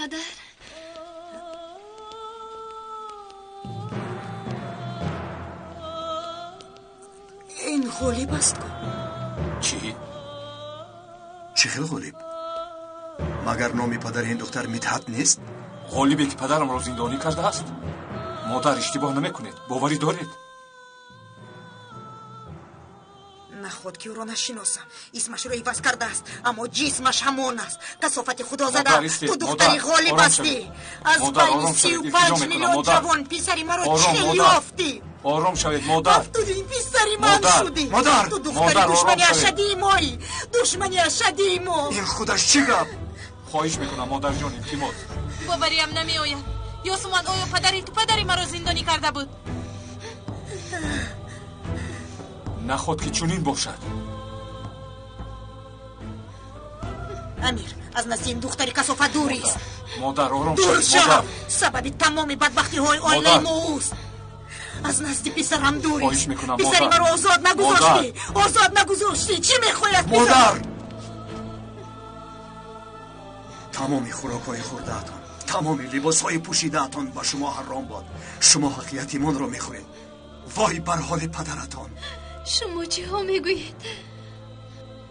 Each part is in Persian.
پدر. این غلیب است. چی؟ چه خیلی غلیب؟ مگر نامی پدر این دختر مدحت نیست؟ غلیبی که پدرم را زندانی کرده است. مادر اشتباه نمیکنید، باوری دارید؟ نه خود که او را نشناسم، اسمش را عوض کرده است اما جسمش همون است. کثافت خدا زده. تو دختری غلیب هستی. از بین 35 میلیون جوان پسری مرا چه یافتی؟ آرام شوید مادر. تو این پسری من شدی. مادر تو دختری دشمنی اشدی مایی. دشمنی اشدی ما. این خودش چی گفت؟ خواهش میکنم مادر جان التماس. باوریم نمی آید. یاسومان آیا پدری مرا زندانی کرده بود؟ نه خود که چنین باشد. امیر از نزد این دختری کثافت دوری است. مادر آرام دور شوید مادر. سبب تمام بدبختی های آنلاین اوست. از نزد پسرم دوری. خواهش میکنم پسری مادر. مرا آزاد نگذاشتی. آزاد نگذاشتی. چی میخواید مادر؟ تمامی خوراک‌های خورده‌تان، تمامی لباس‌های پوشیده‌تان با شما حرام باد. شما حقیقت ایمان را میخورید. وای بر حال پدرتان. شما چی ها میگویید؟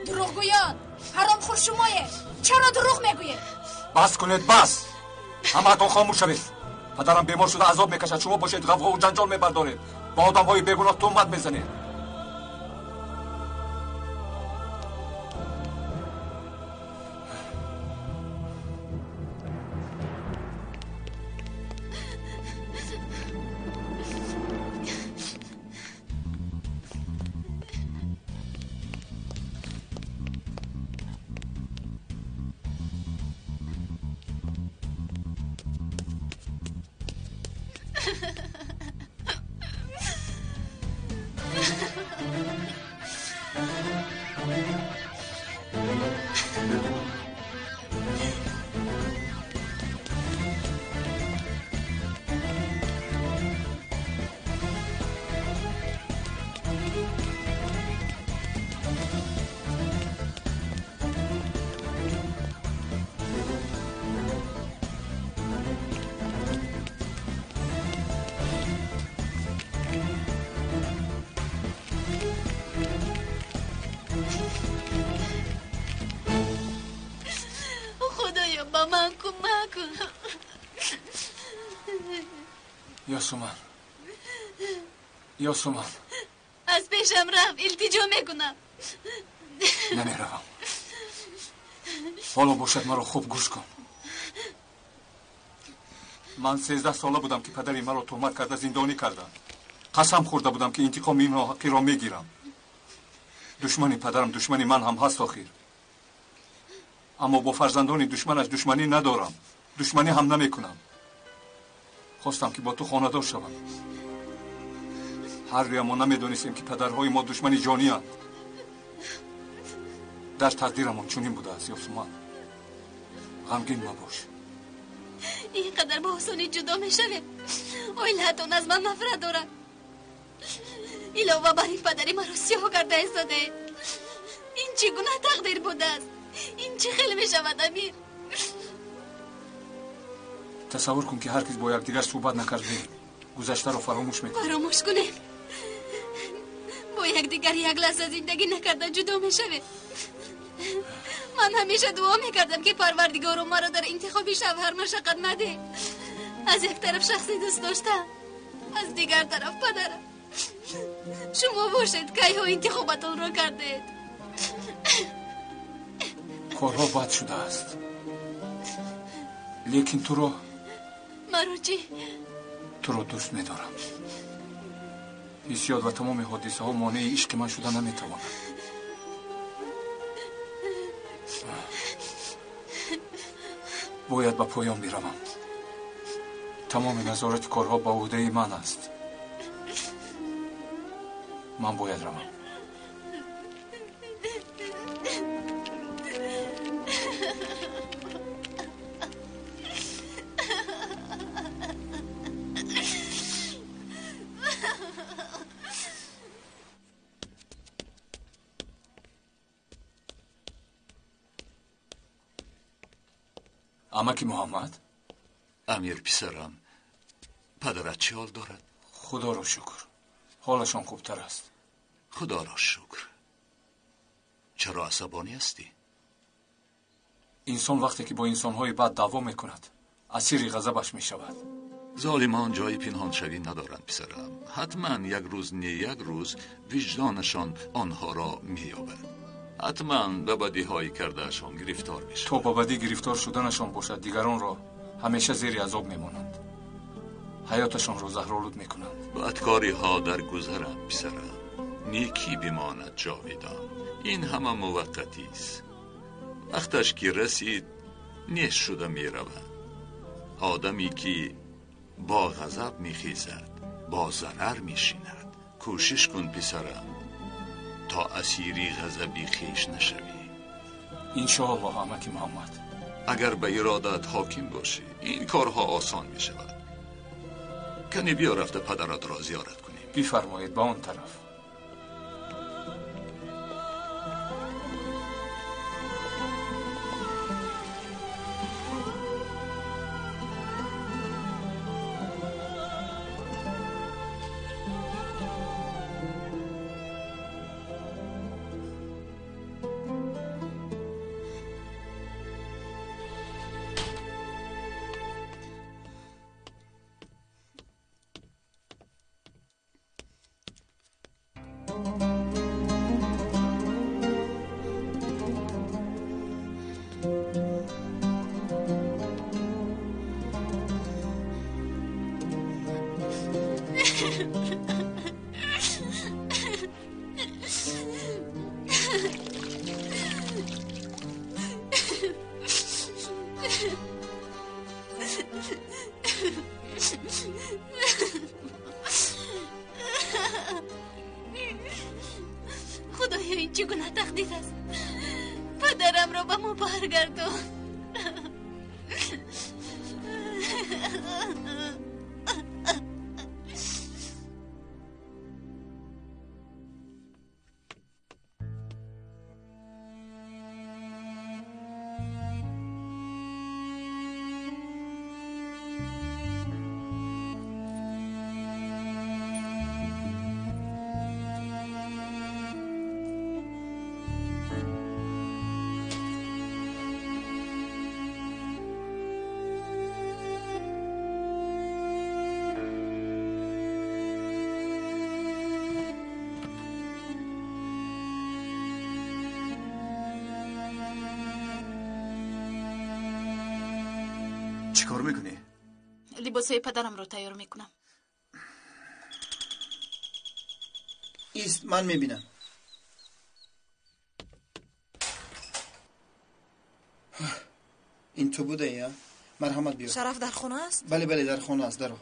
دروغگویان، حرام خور شمایه. چرا دروغ میگویید؟ بس کنید بس. همه‌تان خاموش شوید. پدرم بیمار شده عذاب میکشد، شما باشید غوغا و جنجال میبردارید، با آدم‌های بیگناه تهمت میزنید. خدایا با من کمک کن. یاسومان از پیشم رفت. التجا میکنم. نمیروم. حالا باشد مرا خوب گوش کن. من 13 ساله بودم که پدری مرا تهمت کرده زندانی کردند. قسم خورده بودم که انتقام این حقی را میگیرم. دشمنی پدرم دشمنی من هم هست آخر. اما با فرزندان دشمنش دشمنی ندارم، دشمنی هم نمیکنم. خواستم که با تو خانه‌دار شوم. هر روی ما نمیدونستیم که پدرهای ما دشمنی جانی هست. در تقدیرمون چنین بوده است. یاسومان غمگین مباش. اینقدر با حسانی جدا میشویم. اویلهتون از من نفرت دارد. علاوه بر این پدری مرا سیاه کرده ایستاده. این چگونه تقدیر بوده است؟ این چه خیلی میشود امیر؟ تصور کن که هر کس با یکدیگر صحبت نکرده گذشته رو فراموش میکنه. فراموش کنیم؟ با یکدیگر یک لحظه زندگی نکرده جدا میشویم. من همیشه دعا میکردم که پروردگارم مرا در انتخاب شوهر مشقت نده. از یک طرف شخصی دوست داشتم، از دیگر طرف پدرم. شما باشید که ها انتخابتون رو کردید. کارها بد شده است، لیکن تو رو مرا چی؟ تو رو دوست میدارم. حسیات و تمام حادثه ها مانع عشق من شده نمیتواند. باید به پایان بیروم. تمام نظارت کارها به عهده من است. من باید روم. امکی محمد؟ امیر پسرم، پدرت چه حال دارد؟ خدا را شکر، حالشان خوبتر است. خدا را شکر. چرا عصبانی هستی؟ انسان وقتی که با انسانهای بد دعوا میکند اسیر غضبش میشود. ظالمان جای پنهان شوی ندارند پسرم. حتما یک روز نه یک روز وجدانشان آنها را مییابد. حتما به بدیهای کردهشان گرفتار میشود. تا به بدی گرفتار شدنشان باشد دیگران را همیشه زیر عذاب میمانند، حیاتشان را زهرآلود میکنند. بدکاری ها در گذرند پسرم، نیکی بماند جاویدان. این همه موقتی است، وقتش که رسید نیست شده میرود. آدمی که با غضب میخیزد با ضرر میشیند. کوشش کن پسرم تا اسیری غضبی خیش نشوی. انشاءالله امکی محمد. اگر به ارادت حاکم باشی این کارها آسان میشود. کنی بیا رفته پدرت را زیارت کنیم. بفرمایید، با آن طرف. خدایا این چگونه تقدیر است. پدرم را به ما برگردان. چی کار میکنی؟ لباسای پدرم رو تیار میکنم. ایست، من میبینم. این تو بوده یا؟ مرحمت بیا. شرف در خونه است؟ بله بله در خونه است. درو.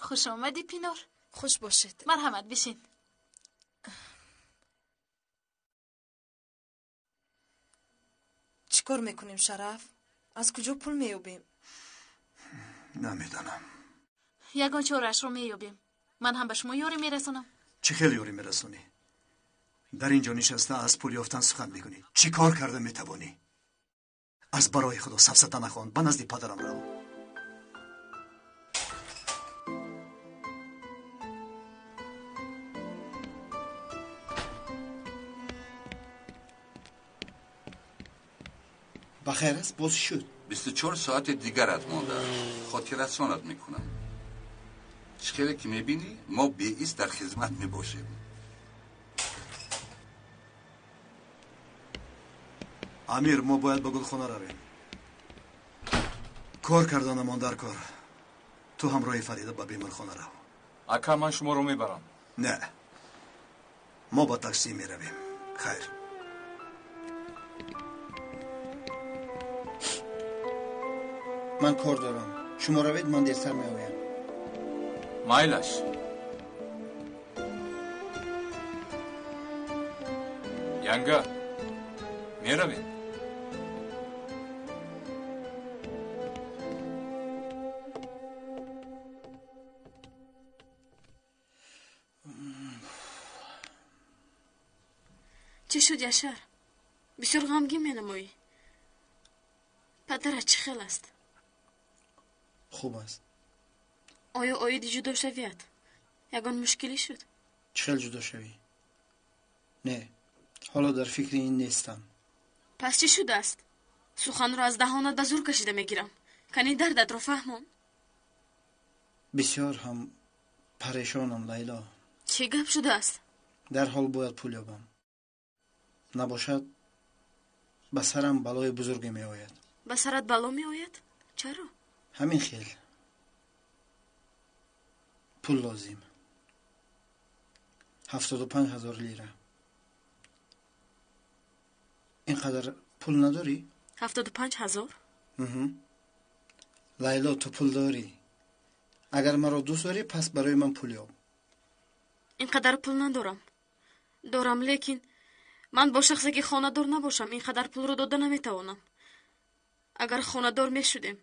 خوش آمدی پینار. خوش باشید. مرحمت بشین. چیکار میکنیم شرف؟ از کجا پول میوبیم؟ نمیدانم. یگان چارش رو مییابیم. من هم به شما یاری میرسونم. چه خیلی یاری میرسونی؟ در اینجا نشسته از پول یافتن سخن میکنی. چی کار کرده میتوانی؟ از برای خدا سفسطه نخوان. به نزد پدرم رو. بخیر است؟ باز شد 24 ساعت دیگرت مانده. خاطرت سانت میکنم. چخیلی که میبینی ما بی ایست در خدمت میباشیم. امیر، ما باید به گلخانه رویم. کار کردنمان در کار. تو همراه فریده به بیمارخانه رو. اکا من شما رو میبرم. نه، ما با تاکسی میرویم. خیر. من کار دارم. شما روید، من دیرتر میآیم. مایلش. ینگا میرویم. چی شد یشر؟ بسیار غمگین می‌نمایی. پدرت چه خیل است؟ خوب است. آیا آیدی جدا شوید؟ یگان مشکلی شد؟ چه جدا شوی؟ نه، حالا در فکر این نیستم. پس چی شده است؟ سخن را از دهانت به زور کشیده میگیرم. کنی دردت را فهمان. بسیار هم پریشانم لیلا. چه گپ شده است؟ در حال باید پول یابم. نباشد به سرم بلای بزرگی می آید. به سرت بلا می آید؟ چرا؟ همین خیل. پول لازم. 75,000 لیره. اینقدر پول نداری؟ 75,000؟ لیلا تو پول داری. اگر مرا دوست داری پس برای من پول یاب. اینقدر پول ندارم. دارم لیکن من با شخصی که خانه دار نباشم اینقدر پول رو داده نمیتوانم. اگر خانه دار می شدیم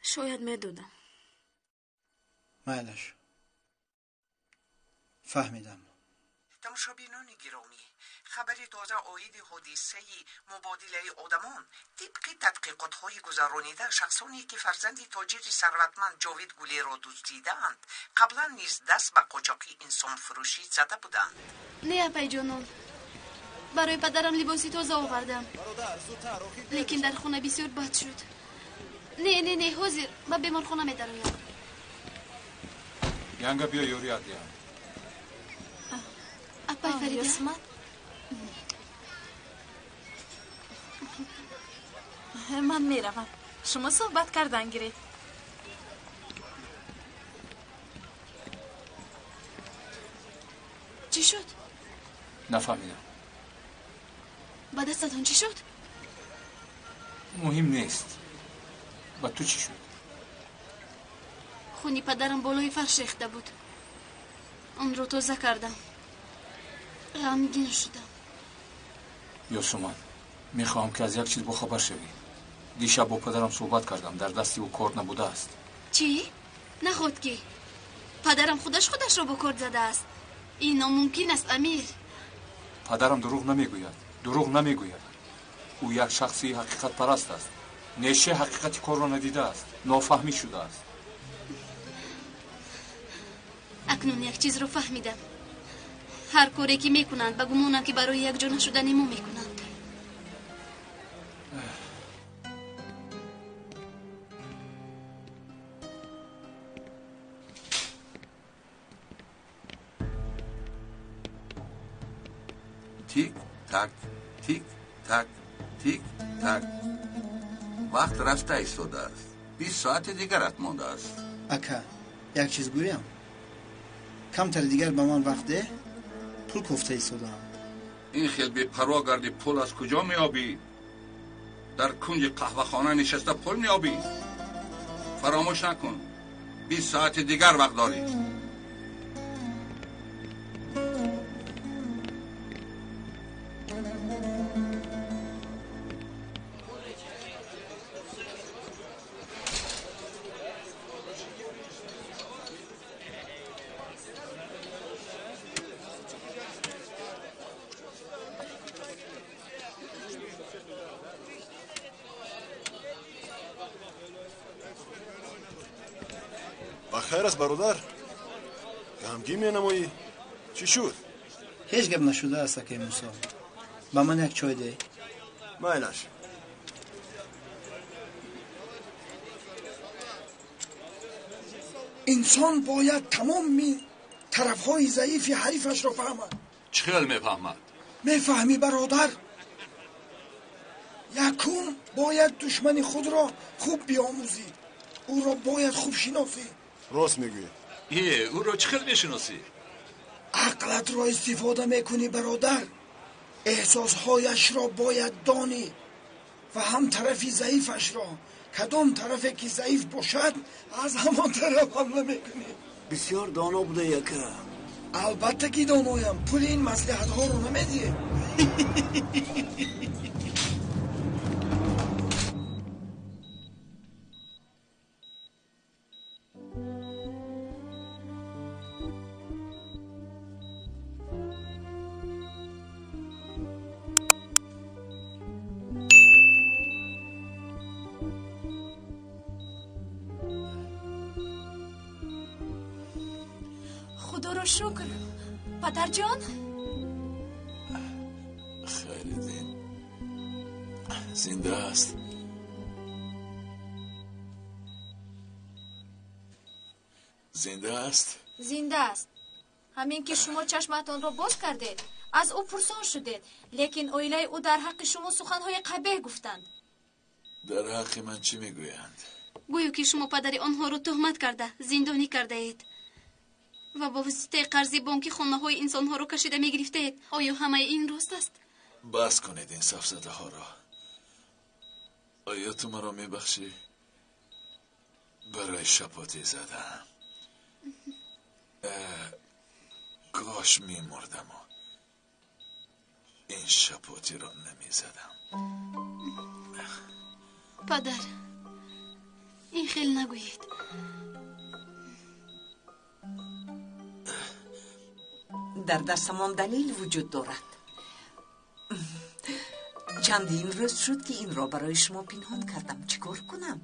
شاید می دادم. مایلش. فهمیدم. تماشابینان گرامی، خبر تازه عاید حادثه مبادله آدمان طبق تحقیقات‌های گذرانیده شخصانی که فرزند تاجر ثروتمند جاوید گلی را دزدیدند قبلا نیز دست به قاچاقی انسان فروشی زده بودند. نه اپای جانم، برای پدرم لباسی تازه آوردم لیکن در خونه بسیار بد شد. نه حاضر با بیمار خونه می درایم. ینگا بیا یوری ادیا. اپای فریده من میروم. شما صحبت کردن گیرید. چی شد؟ نفهمیدم. با دستتون چی شد؟ مهم نیست. با تو چی شد؟ خونی پدرم بالای فرش ریخته بود. اون رو تازه کردم. غمگین شدم. یوسومان، میخواهم که از یک چیز بخبر شوی. دیشب با پدرم صحبت کردم. در دستی او کارد نبوده است. چی؟ نخود که پدرم خودش را با کارد زده است. این ناممکن است امیر. پدرم دروغ نمیگوید. او یک شخصی حقیقت پرست است. نیشه حقیقت کار را ندیده است. نافهمی شده است. اکنون یک چیز رو فهمیدم. هر کاری که میکنند به گمانم که برای یک جا نشدن ما میکنند. تیک تک تیک تک تیک تک. وقت رفته ایستاده است. 20 ساعت دیگرت مانده است. اکا یک چیز گویم. کمتر دیگر به من وقت ده. پول کفته ایستادم. این خیل بی پروا گردی پول از کجا میابی؟ در کنج قهوه خانه نشسته پول میابی؟ فراموش نکن 20 ساعت دیگر وقت داری. خیر است برادر. غمگین می‌نمایی. چی شد؟ هیچ گپ نشده است که موسی. با من یک چای ده. مایلش. انسان باید تمام طرف‌های ضعیف حریفش را فهمد. چه خیل میفهمد؟ میفهمی برادر؟ یکم باید دشمن خود را خوب بیاموزی. او را باید خوب شناسی. راست میگویی. او را چه خیل میشناسی؟ عقلت را استفاده میکنی برادر. احساسهایش را باید دانی و هم طرفی ضعیفش را. کدام طرفی که ضعیف باشد از همان طرف حمله میکنی. بسیار دانا بوده یکه. البته که دانایم. پول این مصلحت ها رو نمیدی. شکر پدر جان خیردین زنده است. زنده است. زنده است. همین که شما چشمتان را باز کردید از او پرسان شدید، لیکن اویله او در حق شما سخنهای قبیح گفتند. در حق من چی میگویند؟ گویو که شما پدر آنها رو تهمت کرده زندانی کرده اید و با واسطه قرض بانکی خانه های انسان ها رو کشیده میگرفته اید. آیا همه این راست است؟ بس کنید این سفسطه ها را. آیا تو مرا میبخشی؟ برای شپاتی زدم. کاش میمردم و این شپاتی را نمیزدم. پدر این خیلی نگویید. در دستمان دلیل وجود دارد. چندین روز شد که این را برای شما پنهان کردم. چیکار کنم؟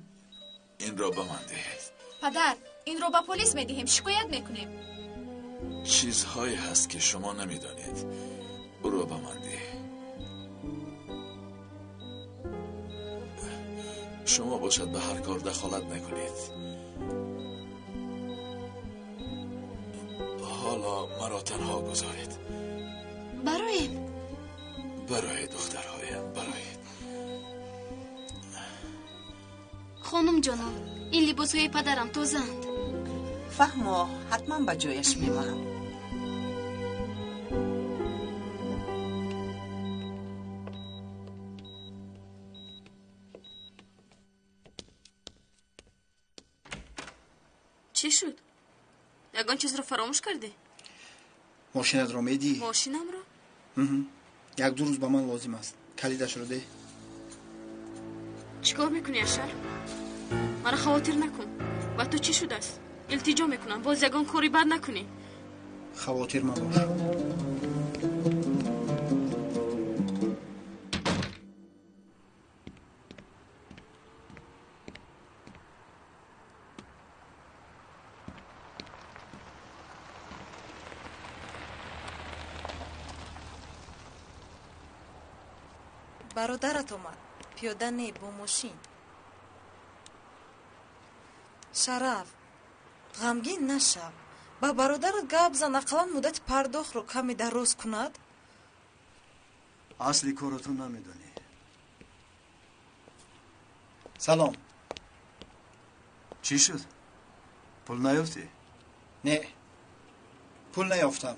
این را به من دهید. پدر این رو به پلیس میدهیم، شکایت میکنیم. چیزهایی هست که شما نمیدانید. او را به من دهید. شما باشد به هر کار دخالت نکنید. حالا مرا تنها گذارید. برای دخترهایم. برای خانم جانم این لباس های پدرم توزند. فهمو حتما به جایش میمانم. چی شد؟ یگان چیز رو فراموش کردی؟ ماشینت رو میدی؟ ماشینم رو؟ یک دو روز با من لازم است. کلیدش رو ده. چیکار میکنی اشر؟ مرا خواطر نکن. و تو چی شده است؟ التجا میکنم باز یگان کاری بد نکنی. خواطر مباش. برادرت اومد پیاده نه با ماشین. شرف غمگین نشو. با برادرت گپ زن، اقلا مدت پرداخت رو کمی دراز کند. اصلی کارتو نمیدونی. سلام. چی شد؟ پول نیافتی؟ نه پول نیافتم،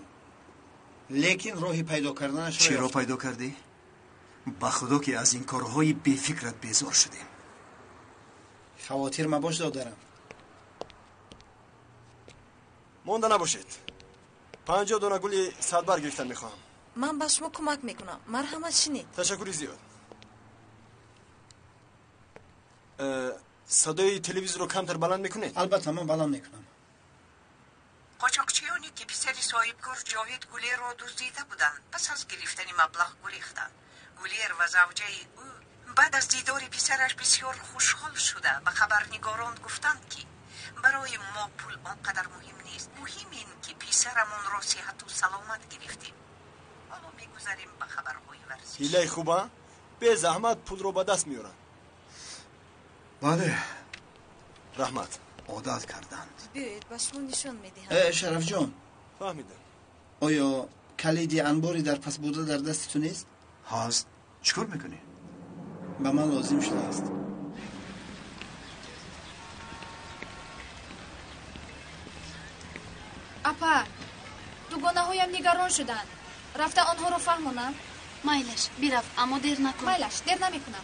لیکن راهی پیدا کردنش چی را پیدا کردی؟ به خدا که از این کارهای بی فکرت بیزار شدیم. خواطر مباش دادرم. مونده نباشید. 50 دونه گلی صدبر گرفتن میخواهم. من به شما کمک میکنم. مرحمت شنید. تشکری زیاد. صدای تلویزیون رو کمتر بلند میکنید؟ البته من بلند میکنم. قاچاقچیانی که پسر صاحبکار جاوید گلیر را دزدیده بودند پس از گرفتن مبلغ گریختند. گلیر و زوجه او بعد از دیدار پسرش بسیار خوشحال شده به خبرنگاران گفتند که برای ما پول آنقدر مهم نیست. مهم این که پسرمون را صحت و سلامت گرفتیم. حالا میگذاریم به خبرهای ورزشی. هیله خوبه؟ به زحمت پول رو به دست میارن. بله رحمت عادت کردند. بیایید به شما نشان میدهم. شرف جان فهمیدم. آیا کلید انباری در پس بوده در دستتون نیست؟ هست. چیکار میکنی؟ به من لازم شده است. اپا دوگانه هایم نگران شدند. رفته آنها رو فهمونم. مایلش بیرفت اما دیر نکن. مایلش دیر نمیکنم.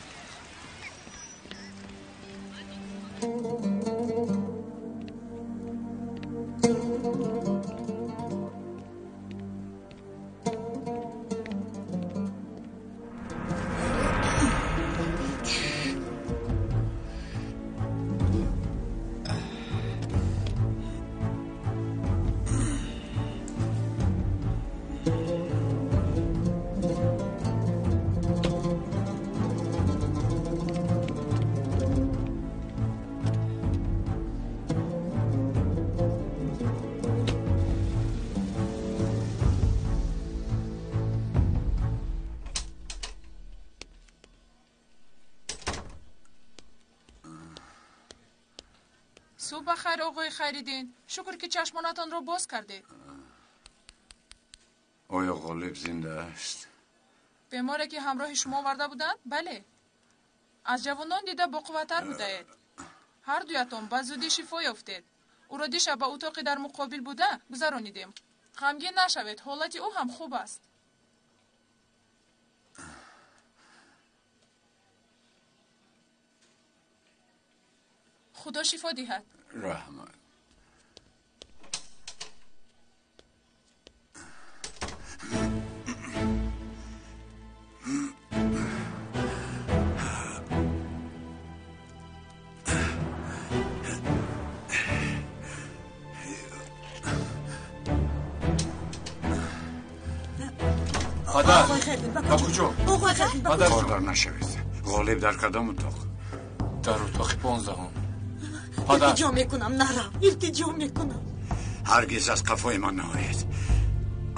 صبح بخیر آقای خیریدین. شکر که چشمانتان را باز کردید. آیا غالب زنده است؟ بیماری که همراه شما آورده بودند؟ بله. از جوانان دیده با قوت‌تر بودید. هر دویتان به زودی شفا یافتید. او را دیشب به اتاقی در مقابل بوده گذرانیدیم. غمگین نشوید، حالت او هم خوب است. خدا شفا دهد. رحمت. پدر با کجا؟ پدر خوردار نشوید. غالب در کدام اتاق؟ در اتاق 15. پدر التجا میکنم نرم، التجا میکنم. هرگز از قفای من نآید.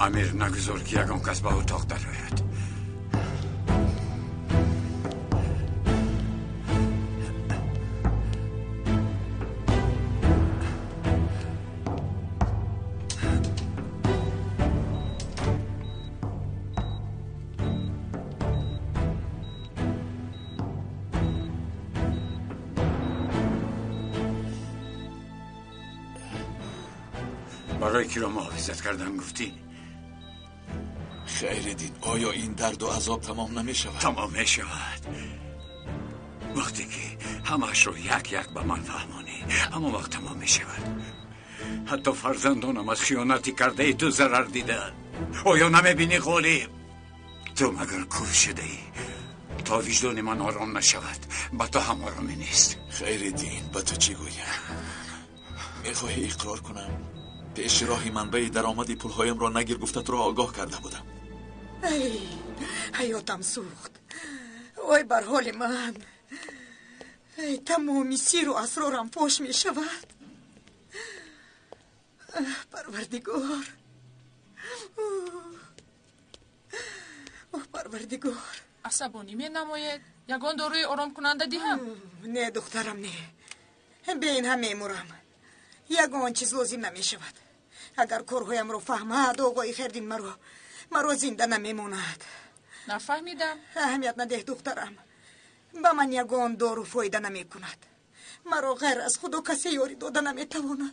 امیر نگذار که یگان کس به اتاق درآید. برای کی را محافظت کردن گفتی؟ خیردین، آیا این درد و عذاب تمام نمی شود؟ تمام می شود. وقتی که همش رو یک یک به من فهمانی، همون وقت تمام می شود. حتی فرزندانم از خیانتی کرده ای تو ضرر دیدن. آیا نمی بینی غالب؟ تو مگر کور شده ای تا وجدان من آرام نشود؟ با تو هم آرامی نیست. خیردین، با تو چی گویم؟ میخواهی اقرار کنم پیش راهی منبع درآمد پولهایم را نگیر گفته تو را آگاه کرده بودم. ای حیاتم سوخت. وای بر حال من. ای تمامی سیر و اسرارم فاش می شود. پروردگار، پروردگار. عصبانی می نماید. یگان داروی آرام کننده دهم؟ نه دخترم، نه. به این هم میمورم. یگان چیز لازم نمی شود. اگر کارهایم رو فهمد آقای خیردین مرا زنده نمیماند. نفهمیدم. اهمیت نده دخترم. به من یگان دارو فایده نمی کند. مرا غیر از خدا کسی یاری داده نمی تواند.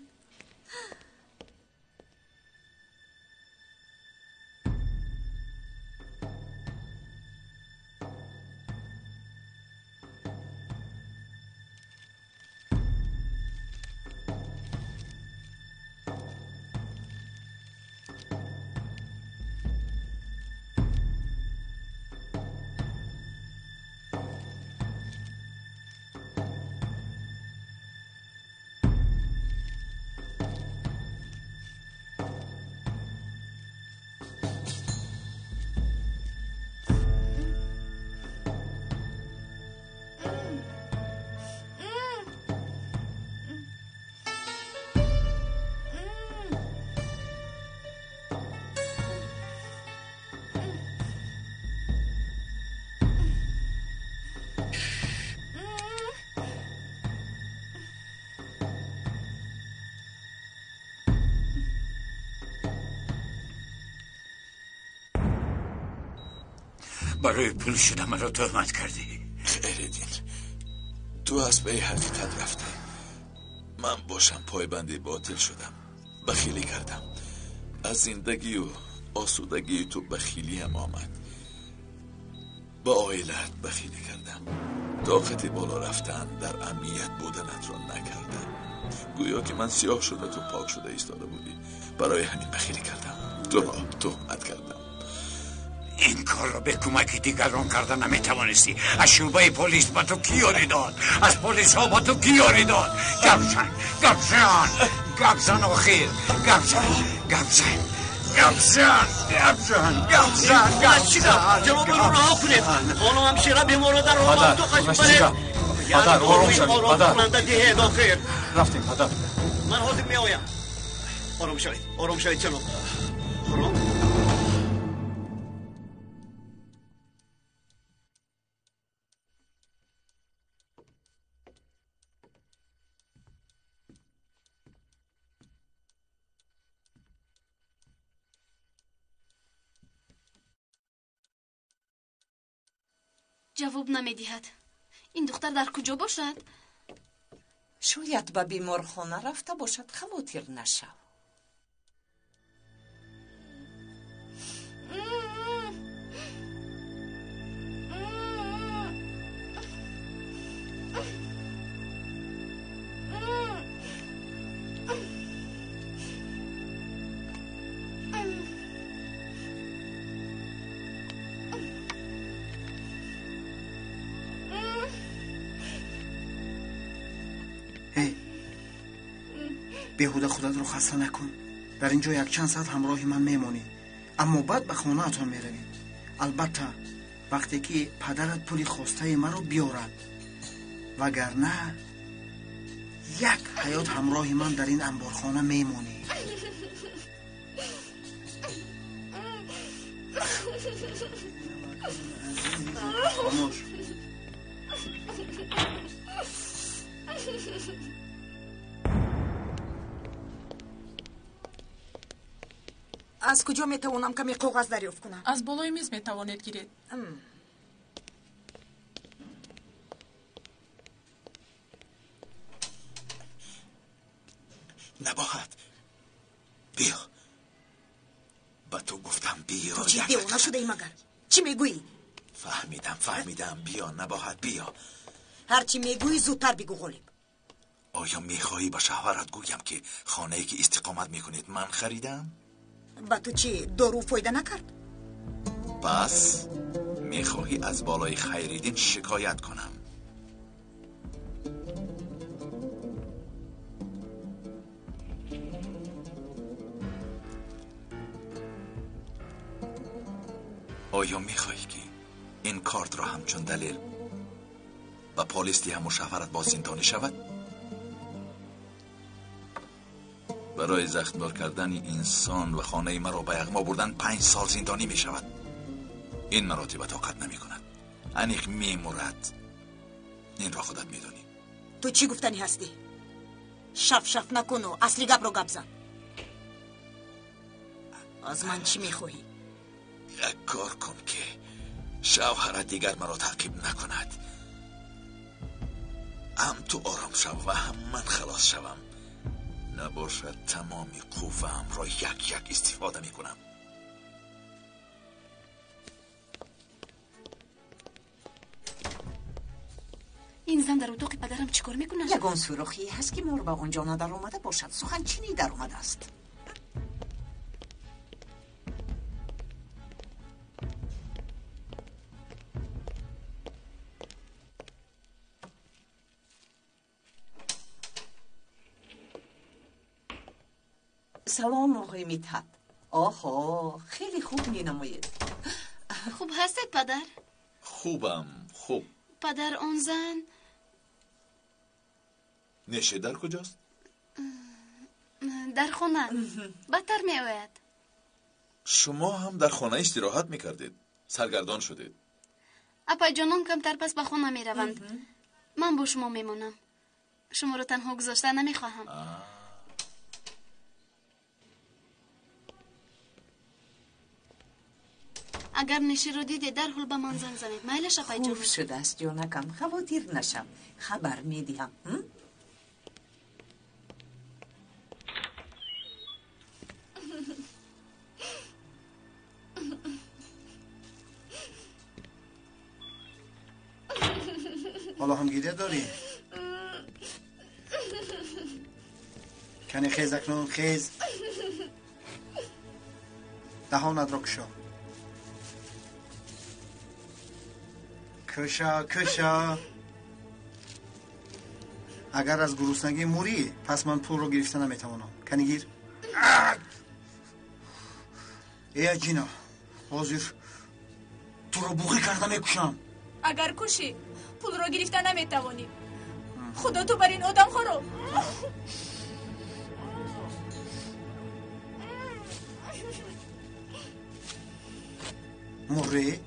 برای پول شده مرا تهمت کردی. خیردین، تو از به حقیقت رفتی. من باشم پایبندی باطل شدم، بخیلی کردم. از زندگی و آسودگی تو بخیلی هم آمد. با عائلت بخیلی کردم. طاقت بالا رفتن در امنیت بودنت را نکردم. گویا که من سیاه شده تو پاک شده ایستاده بودی. برای همین بخیلی کردم. تو را تهمت کردم. این کار را به کمک دیگران کردن نمیتوانستی. از شعبه پلیس با تو کی یاری داد؟ از پلیس ها با تو کی یاری داد؟ گبزن آخیر. گبزن جناب رو رها کنید. خانم همشیره بیمارو در حال تو خشم برید. پدر آرام شوید. پدر رفتیم پدر. من حاضر می آیم. آرام شوید جناب. آرام. جواب نمیدهد. این دختر در کجا باشد؟ شاید به بیمارخانه رفته باشد. خواطر نشو. بیهوده خودت رو خسته نکن. در اینجا یک چند ساعت همراه من میمانی، اما بعد به خانه اتان میروید. البته وقتی که پدرت پولی خواسته مرا بیارد، وگرنه یک حیات همراه من در این انبارخانه میمانی. خاموش. از کجا میتوانم کمی کاغذ دریافت کنم؟ از بالای میز میتوانید گیرید. نباید. بیا. با تو گفتم بیا. تو چی دیوانه شده ای مگر؟ چی میگویی؟ فهمیدم. بیا نباید بیا. هرچی میگویی زودتر بگو غالب. آیا میخواهی با شوهرت گویم که خانه‌ای که استقامت میکنید من خریدم؟ با تو چی دارو فایده نکرد؟ پس میخواهی از بالای خیریدین شکایت کنم؟ آیا میخواهی که این کارت را همچون دلیل و پلیس هم و شوهرت با زندانی شود؟ برای زخمدار کردن انسان و خانه مرا به یغما بردن 5 سال زندانی می شود. این مراتب طاقت نمی کند. انیق می مرد. این را خودت می دانی. تو چی گفتنی هستی؟ شف نکن و اصلی گپ رو گپ زن. از من چی میخواهی؟ یک کار کن که شوهرت دیگر مرا تعقیب نکند. هم تو آرام شو و هم من خلاص شوم. نباشد تمامی قوام را یک استفاده می کنم. این زن در اتاق پدرم چیکار میکنه؟ یگان سوراخی هست که مور به اونجا ندر اومده باشد. سخن چینی در اومده است. سلام آقای میتحت. آها خیلی خوب می نمایید. خوب هستید پدر؟ خوبم. خوب. پدر آن زن نشه در کجاست؟ در خونه. بدتر می آید. شما هم در خانه استراحت میکردید. سرگردان شدید. اپا جانان کمتر پس به خونه می روند. من با شما میمونم. شما رو تنها گذاشته نمیخواهم. اگر نشی رو دیدی در حال به من زنگ زنید. میلش اپای جانان. خوب شده است جانکم. خواطر نشم. خبر میدیم. حالا هم گیره داری؟ کنی خیز اکنون خیز. دهانت را کشا. اگر از گرسنگی موری پس من پول رو گرفته نمیتوانم. کنی گیر. ای جینا حاضر تو رو بوغی کرده میکشم. اگر کشی پول رو گرفته نمیتوانی. خدا تو بر این آدم خورو. موری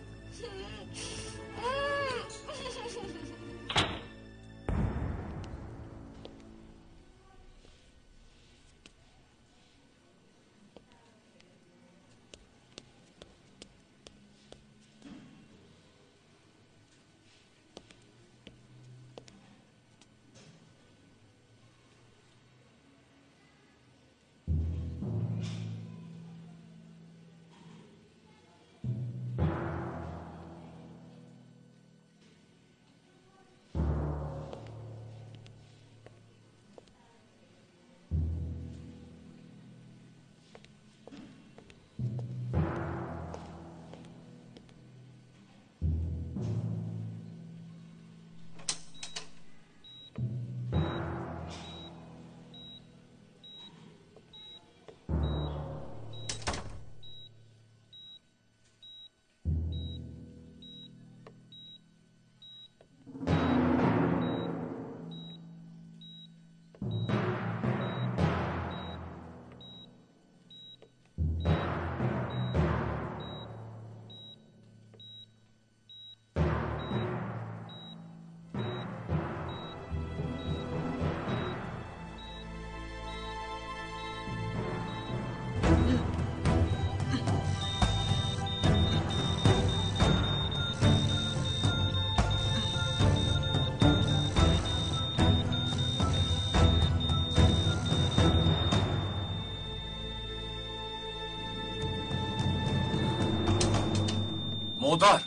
مادر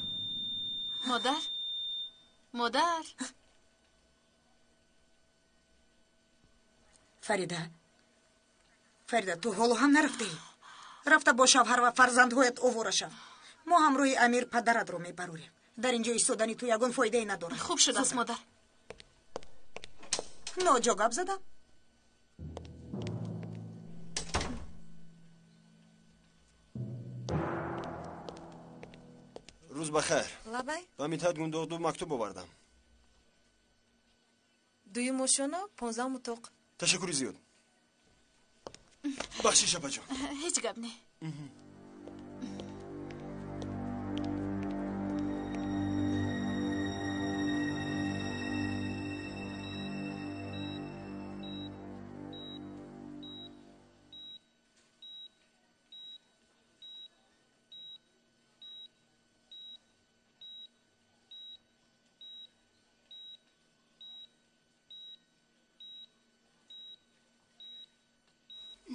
مادر مادر فریده تو حالو هم نرفتی؟ رفته با شوهر و فرزندهایت اووره شو. ما همروی امیر پدرت رو میبروریم. در اینجا ایستادنی تو یگون فایده ای نداره. خوب شد است مادر. ناجا گپ زدم. روز بخیر. لبای با میتاد گوندوغدو مکتوب آوردم. دوی موشونا 15 متوق. تشکری زیاد. بخشیش اپا جان. هیچ گپ نه.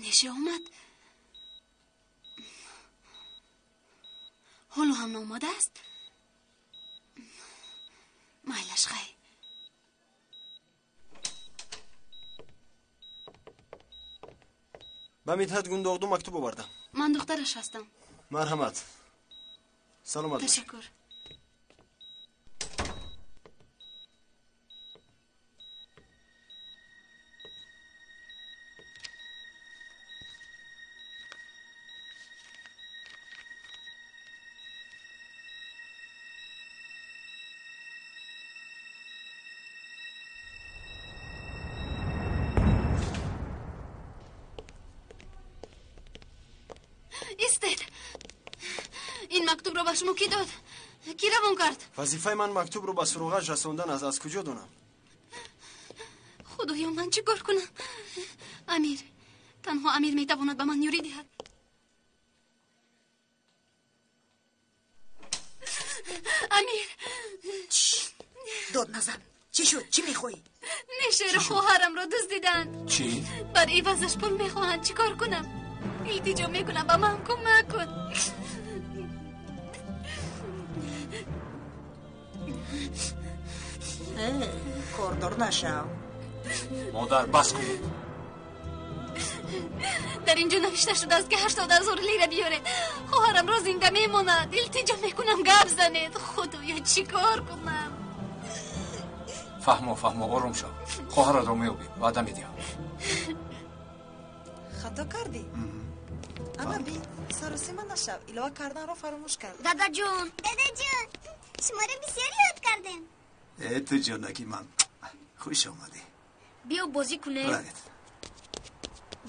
نشه اومد. حالو هم آماده است. مایلش خیلی. با میتاد گوندوغدو مکتوب آوردم. من دخترش هستم. مرحمت. سلامت. تشکر. این مکتوب رو به شما کی داد؟ کی روان کرد؟ وظیفه من مکتوب رو به سروغش رسوندن از کجا دونم؟ خدایا من چی کار کنم؟ امیر، تنها امیر میتواند به من یوری دهد. امیر داد نزن. چی شد؟ چی میخوایی؟ نشه رو خواهرم رو دزدیدن. چی؟ بر عوضش پول میخواهند. چی کار کنم؟ التجا میکنم به من کمک کن. کاردار نشو. مادر بس کن. در اینجا نوشته شده است که 80,000 لیره بیاره. خواهرم را زنده میماند. التجا میکنم گپ زنید. خدایا چی کار کنم؟ فهمو آروم شو. خواهرت رو میابی. وعده میدیم. خطا کردی؟ اما بی سروسی من نشو. ایلوه کردن رو فراموش کرد. دادا جون شما رو بسیار یاد کردیم. تو جانکی من خوش آمدی. بیا بازی کنه. باید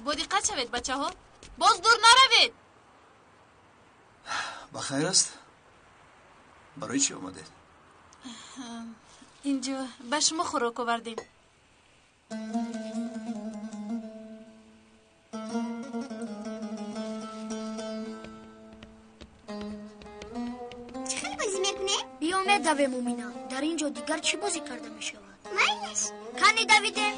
با دقت شوید بچه ها. باز دور نروید. بخیر است؟ برای چی آمده؟ اینجا به شما خوراک آوردیم. چه خیلی بازی میکنه؟ بیا ندوه مومینا. در اینجا دیگر چی بازی کرده میشود؟ مایلش کنی دویده.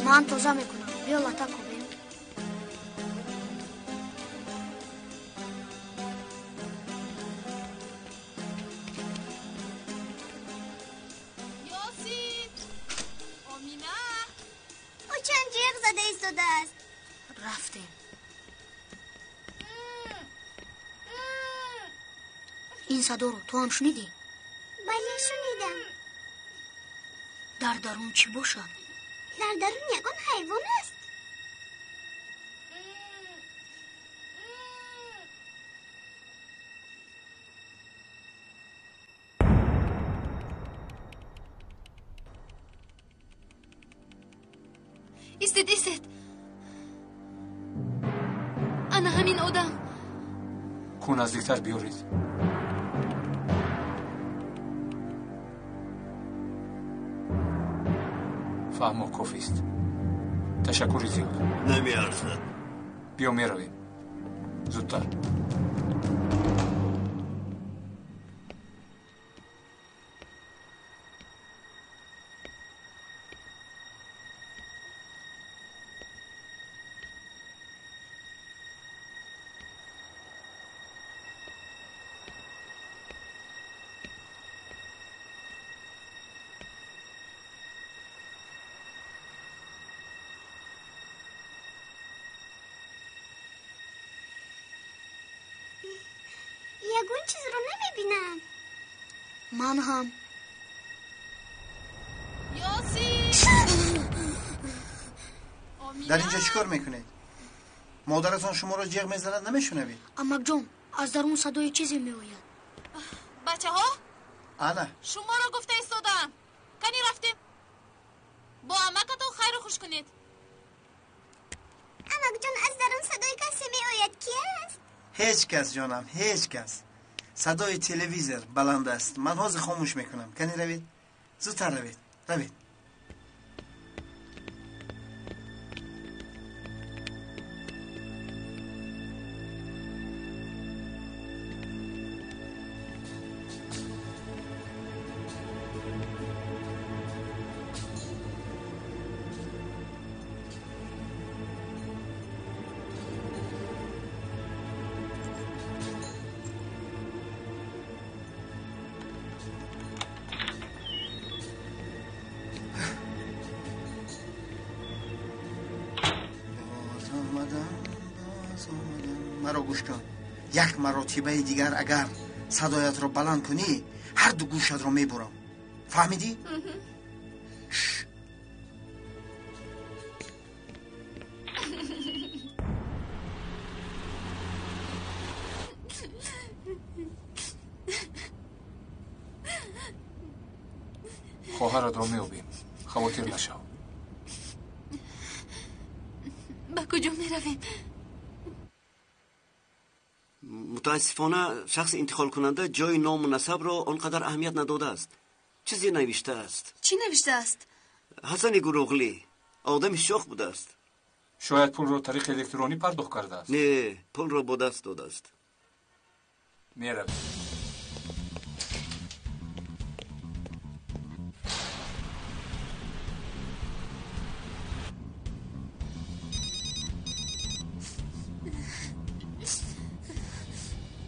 من تازه میکنم. بیا لطه کنیم. یاسین آمینا او چند جیغ زده ایستاده است. رفتیم. این صدا رو تو هم شنیدی؟ بله شنیدم. در درون چی باشد؟ در درون یکان حیوان است. ایستید. انا همین آدم. کو نزدیکتر بیارید. فهمو کافیست. تشکری زیاد. نمیارزد. بیا میرویم. زودتر. یگون چیز رو نمیبینم. من هم. یاسی در اینجا چیکار میکنید؟ مادرتان شما را جیغ میزند نمیشنوید؟ امک جان از درون صدای چیزی میآید. بچه ها انا شما را گفته ایستادم. کنی رفتیم با امکتون خیر خوش کنید. امک جان از درون صدای کسی میآید. کی است؟ هیچ کس جانم، هیچ کس. صدای تلویزیون بلند است. من حاضر خاموش میکنم. کنی روید؟ زودتر روید. روید. مرا گوش کن. یک مرتبه دیگر اگر صدایت رو بلند کنی هر دو گوشت رو میبرم. فهمیدی؟ خواهرت رو میابیم. خواطر نشو. با کجا میرویم؟ متاسفانه شخص انتقال کننده جای نام و نسب را آنقدر اهمیت نداده است. چیزی نوشته است. چی نوشته است؟ حسن گروغلی آدم شوخ بوده است. شاید پول را طریق الکترونی پرداخت کرده است. نه، پول را با دست داده است. میرویم.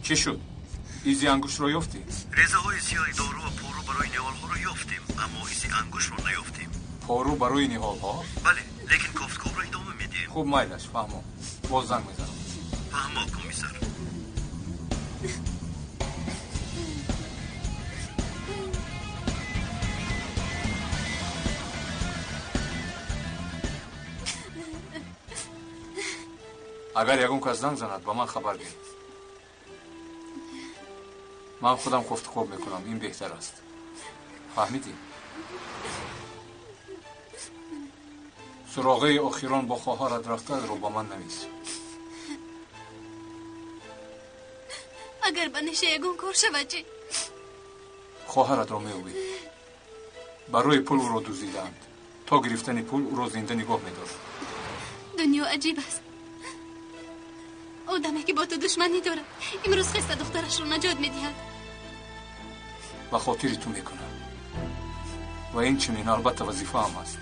چی شد؟ ایزی انگوش رو یافتی؟ ریزه های سیاه دارو و پارو برای نهال ها رو یافتیم، اما ایزی انگوش رو نیافتیم. پارو برای نهال ها؟ بله، لیکن کافتکار رو ادامه میدیم. خوب میلش، فهمو. باز زنگ میزنم. فهمو کمیسر. اگر یگون کس زنگ زند با من خبر ده. من خودم کافتکار میکنم. این بهتر است. فهمیدی؟ سراغه آخران با خواهرت رفته رو با من نویس. اگر بنشه یگون کار شود چی؟ خواهرت رو میابی. برای پول او را دزدیدند. تا گرفتن پول او را زنده نگاه میدارد. دنیا عجیب است. آدمی که با تو دشمنی داره امروز خسته دخترش رو نجات میدهد. و خاطری تو میکنم. و این چنین البته وظیفه هم است.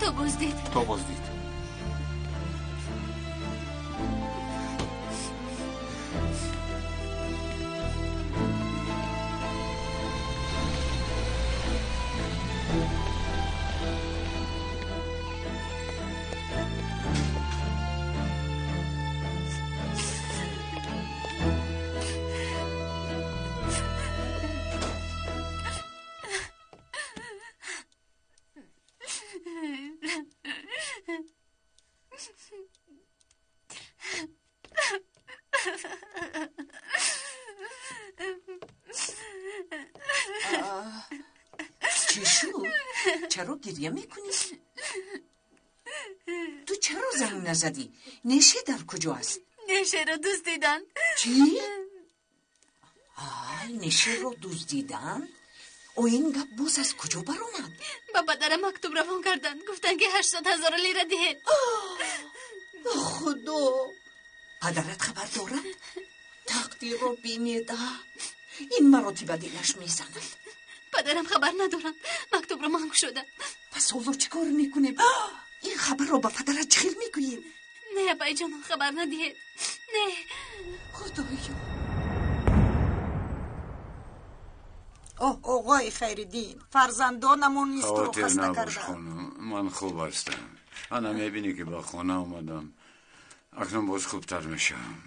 تو بازدید. چی شد؟ چرا گریه میکنی؟ تو چرا زنگ نزدی؟ نشه در کجا است؟ نشه رو دزدیدن. چی؟ نشه رو دزدیدن؟ و این گپ باز از کجا برآمد؟ با پدرم مکتوب روان کردن، گفتن که 800,000 لیره دهید. خدا، پدرت خبر دارد؟ تقدیر رو بینیده، این مراتب دلش میزند. پدرم خبر ندارن، مکتوب رو منگ شده. پس حالا چی کار میکنیم؟ این خبر رو به پدرت چخیل میگوییم؟ نه بای جان، خبر ندهید. نه خدایا. آقای خیردین، فرزندانمون نیست رو خاطر خسته نباش کردن. خانم، من خوب هستم. انا میبینی که با خونه آمدم، اکنون باز خوبتر میشم.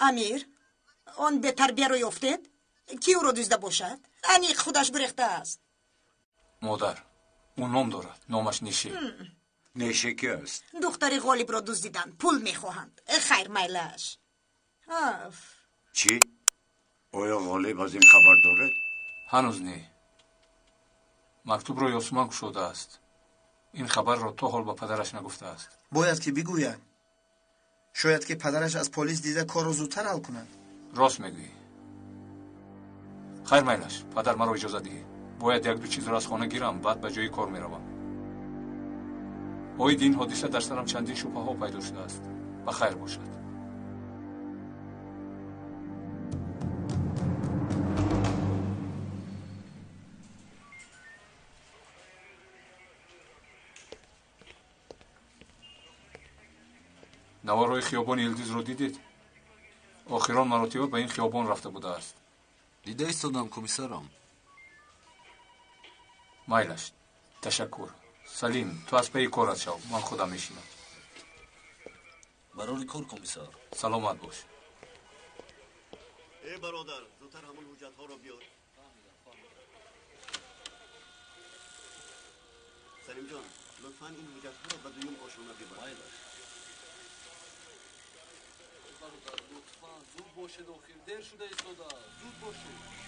امیر، اون به تربیه روی افتید؟ کی او رو دزده باشد؟ انیق خودش بریخته است. مادر، اون نام دارد، نامش نیشه. نیشه کی است؟ دختری غالب رو دزدیدن، پول میخواهند. خیر میلش. چی؟ آیا غالب از این خبر دارد؟ هنوز نه. مکتوب رو یاسمان شده است. این خبر رو تا حال با پدرش نگفته است. باید که بگوید. شاید که پدرش از پلیس دیده کار رو زودتر حل کند. راست میگویی. خیر میلش، پدر مرا اجازه دهید. باید یک دو چیز را از خانه گیرم، بعد به جای کار میروم. باید این حادثه در سرم چندین شبهه ها پیدا شده است. بخیر باشد. نوارای خیابان یلدیز رو دیدید؟ آخران مراتبه به این خیابان رفته بوده است. دیده ایستادم کمیسرم. میلش، تشکر. سلیم، تو از پی کارت شو، من خودم میشینم. برای کار کمیسر. سلامت باش. ای برادر، زودتر همون حجت ها رو بیار. سلیم جان، لطفاً این حجت ها رو به دویم آشنا ببر. لطفاً زود باشید، آخر دیر شده ایستاده. زود باشید.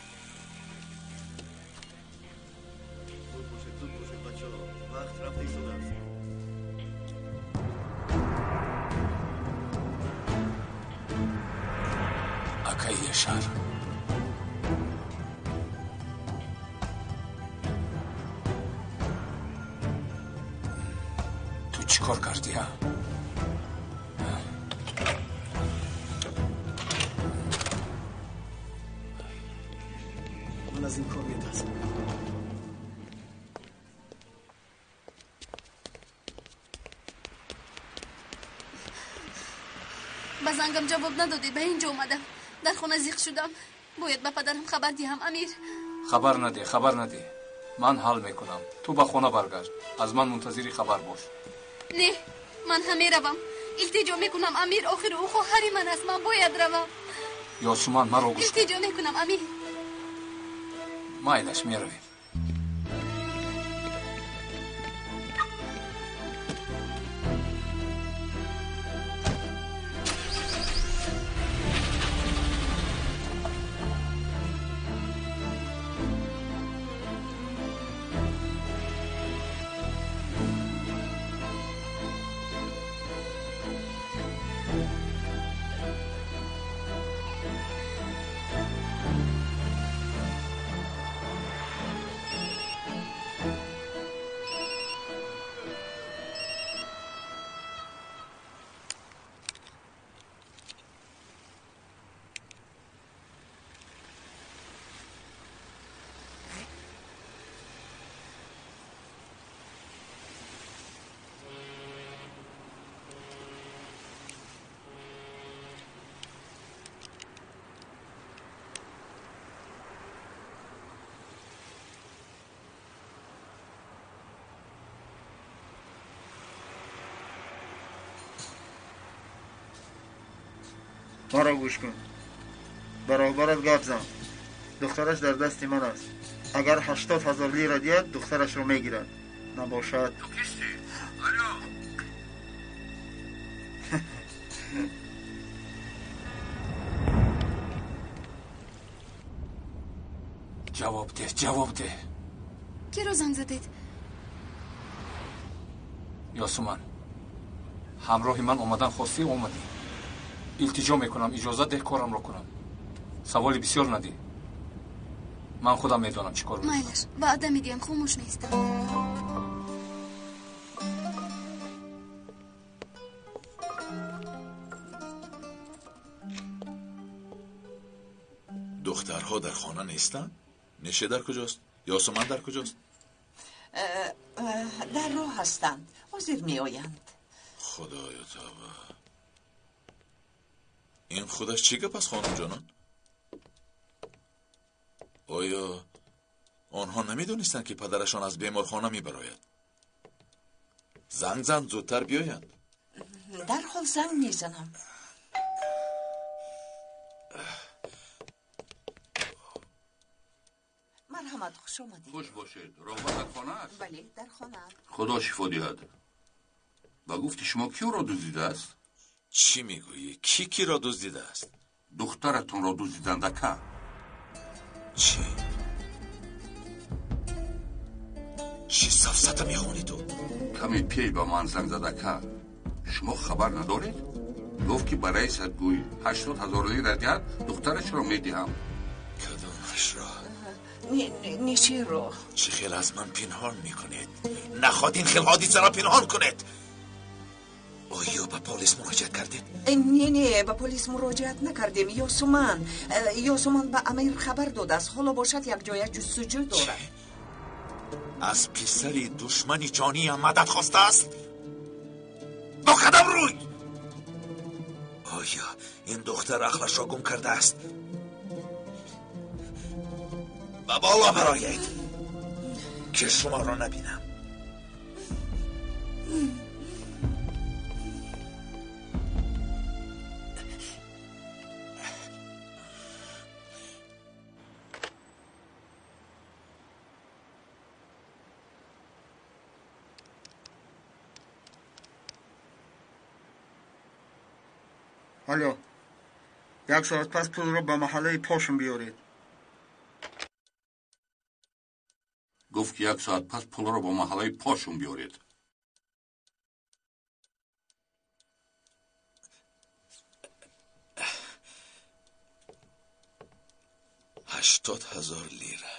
زود باشید بچه ها، وقت رفته ایستاده است. اکای شهر. تو چی کار کردی ها؟ من از این کار میترسم. با زنگم جواب ندادید، به اینجا اومدم. در خونه زیق شدم. باید به پدرم خبر دهم. امیر، خبر نده. من حل میکنم. تو به خونه برگرد. از من منتظری خبر باش. نه، من همه روم. التجا میکنم امیر، آخر او خواهر من است. من باید روم. یاسمان مرا گوش کن. التجا میکنم امیر. میلش میرویم. مرا گوش کن. برابرت گپ زن. دخترش در دست من است. اگر 80,000 لیره دهد دخترش رو میگیرد. نباشد تو کیستی؟ الو. جواب ده. کی رو زنگ زدید؟ یاسمان، همراهی من اومدن خواستی اومدی. التجا میکنم اجازه ده کارم رو کنم. سوالی بسیار ندی. من خودم میدونم چی کار میکنم. مایلش وعده میدیم خاموش نیستم. دخترها در خانه نیستن؟ نشه در کجاست؟ یاسمن در کجاست؟ در راه هستند. حاضر می آیند. خدایا توبه. این خودش چی گپ است خانم جانان؟ آیا آنها نمیدونستند که پدرشان از بیمارخانه میبراید؟ زنگ زن زودتر بیایند. در حال زنگ میزنم. مرحمت، خوش آمدید. خوش باشید. راهبر در خانه است؟ بله در خانه. خدا شفا دهد. و گفتی شما کیو را دزدیده است؟ چی میگویی؟ کی را دزدیده است؟ دخترتون را دزدیدند که؟ چی سفسطه میخونی تو؟ کمی پی با من زنگ زده که شما خبر ندارید؟ گفت که برای سرگوی 80,000 لیره کرد دخترش را میدهم. کدامش را؟ نیچه رو؟ چه خیل از من پنهان میکنید؟ نخواد این خیل حادثه را پنهان کنید. آیا به پلیس مراجعت کردید؟ نه به پلیس مراجعت نکردیم. یاسمن به امیر خبر داده است. حالا باشد یک جای جستجو دارد. از پسری دشمنی جانی هم مدد خواسته است؟ با قدم روی. آیا این دختر عقلش را گم کرده است؟ و بالا برایید که شما را نبینم. الو، 1 ساعت پس پول رو به محله پاشم بیارید. گفت که 1 ساعت پس پول رو با محله پاشون بیارید. $80,000 لیره.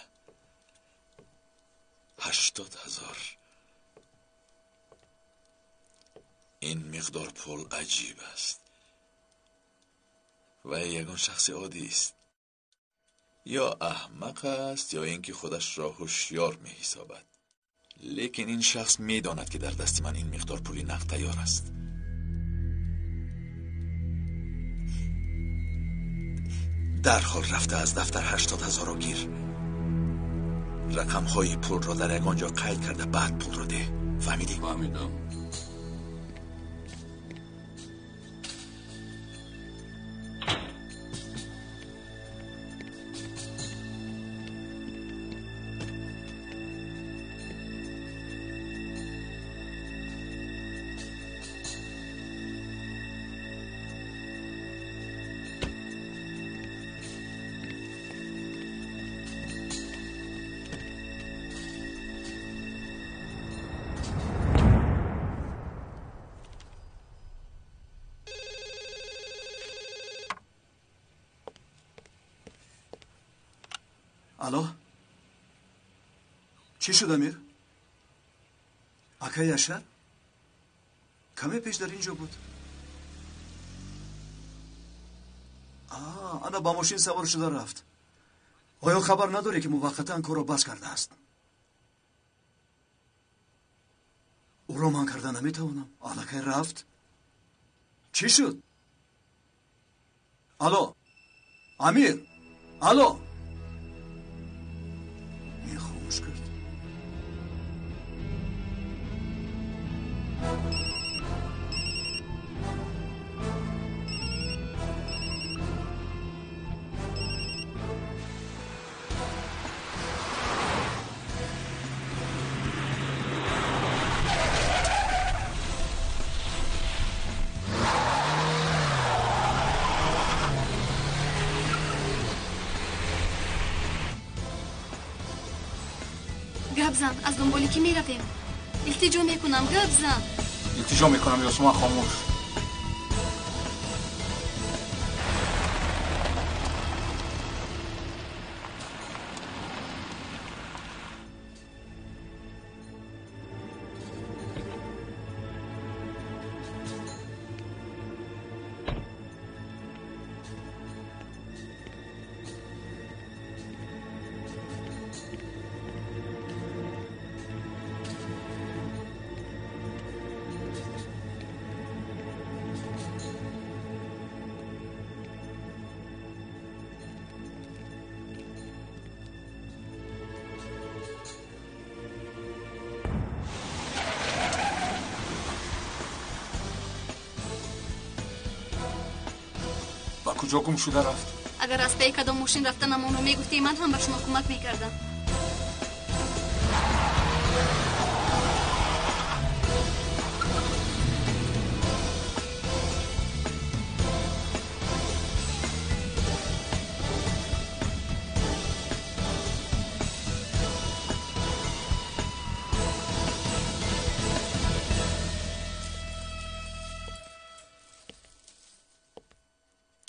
80,000. این مقدار پول عجیب است. و یگان شخص عادی است. یا احمق است یا اینکه خودش را هوشیار می حسابد. لیکن این شخص می داند که در دست من این مقدار پولی نقد تیار است. در حال رفته از دفتر 80,000 را گیر. رقم های پول را در یگان جا قید کرده بعد پول را ده. فهمیدی؟ فهمیدم. الو؟ چی شد امیر؟ اکا یشر؟ کمی پیش در اینجا بود. انا با ماشین سوار شده رفت. آیا خبر نداری که موقتا کار را بس کرده است؟ او را من کرده نمیتوانم. الکی رفت. چی شد؟ الو؟ امیر؟ الو؟ این خاموش کرد. گپ زن، از دنبالی کی میرویم؟ التجا میکنم گپ زن. التجا میکنم یاسومن خاموش. کجا گم شده رفت؟ اگر از پی کدام ماشین رفتن امونو میگفتی من هم به شما کمک میکردم.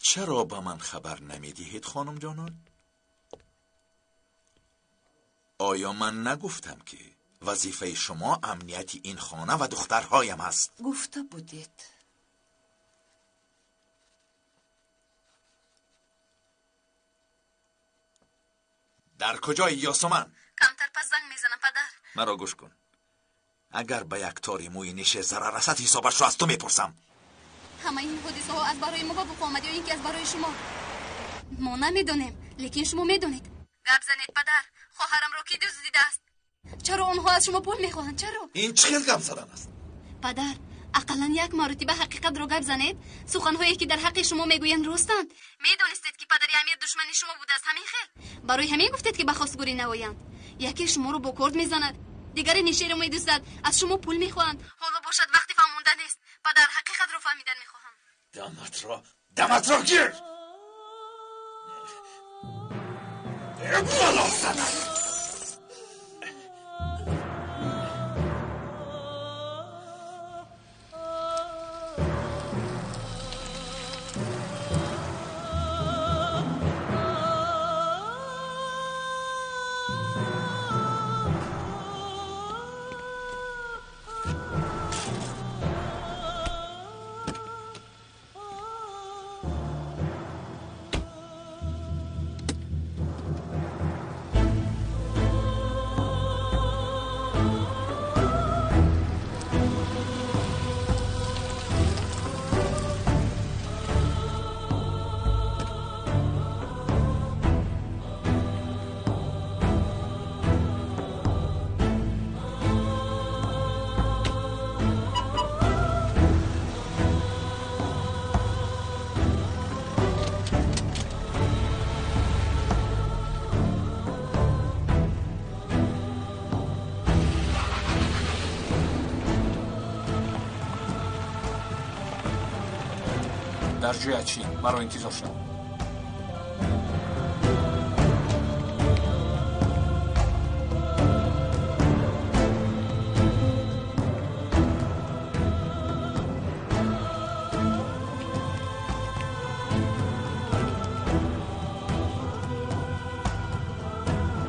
چرا با من خبر نمیدهید خانم جانان؟ آیا من نگفتم که وظیفه شما امنیت این خانه و دخترهایم است؟ گفته بودید. در کجای یاسومن؟ کمتر پس زنگ میزنم پدر. مرا گوش کن. اگر به یک تاری موی نیشه ضرر رسد حسابش رو از تو میپرسم. همه این حدیثه ها از برای ما با آمد یا اینکه از برای شما؟ ما نمیدونیم، لیکن شما میدونید. گپ زنید پدر، خواهرم را کی دزدیده است؟ چرا اونها از شما پول میخواهند؟ چرا؟ این چه خیلی گپ زدن است؟ پدر، اقلا یک مرتبه حقیقت را گپ زنید. سخنهایی که در حق شما میگویند راستند. میدونستید که پدری امیر دشمنی شما بوده است، همین خیل. برای همین گفتید که به خواستگاری نوایند. یکی شما رو با کرد میزند، دیگری نیشه رو میدوزد، از شما پول میخواهند. حالا باشد وقتی فهمونده نیست. پدر، حقیقت رو فهمیدن میخواهم. دمت را گیر. بالا زدن. در جای چی؟ مرا انتظار شد.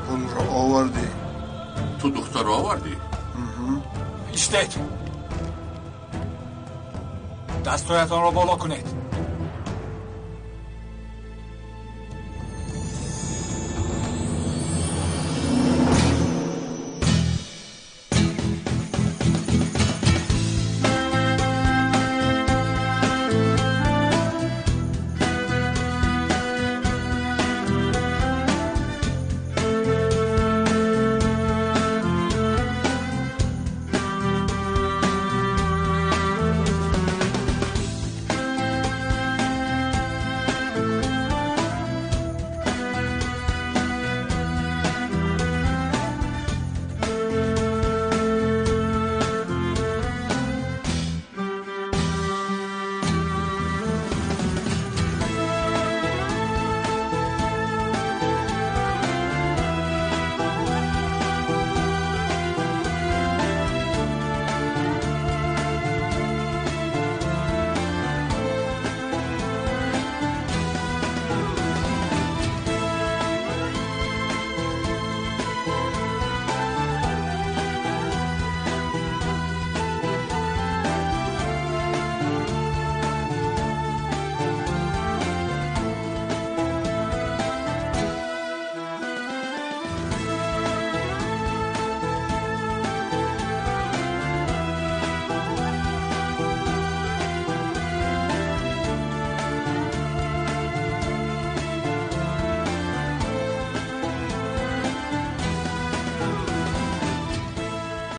اون را آوردی؟ تو دختر را آوردی؟ ایستید. دستایتان را بالا کنید.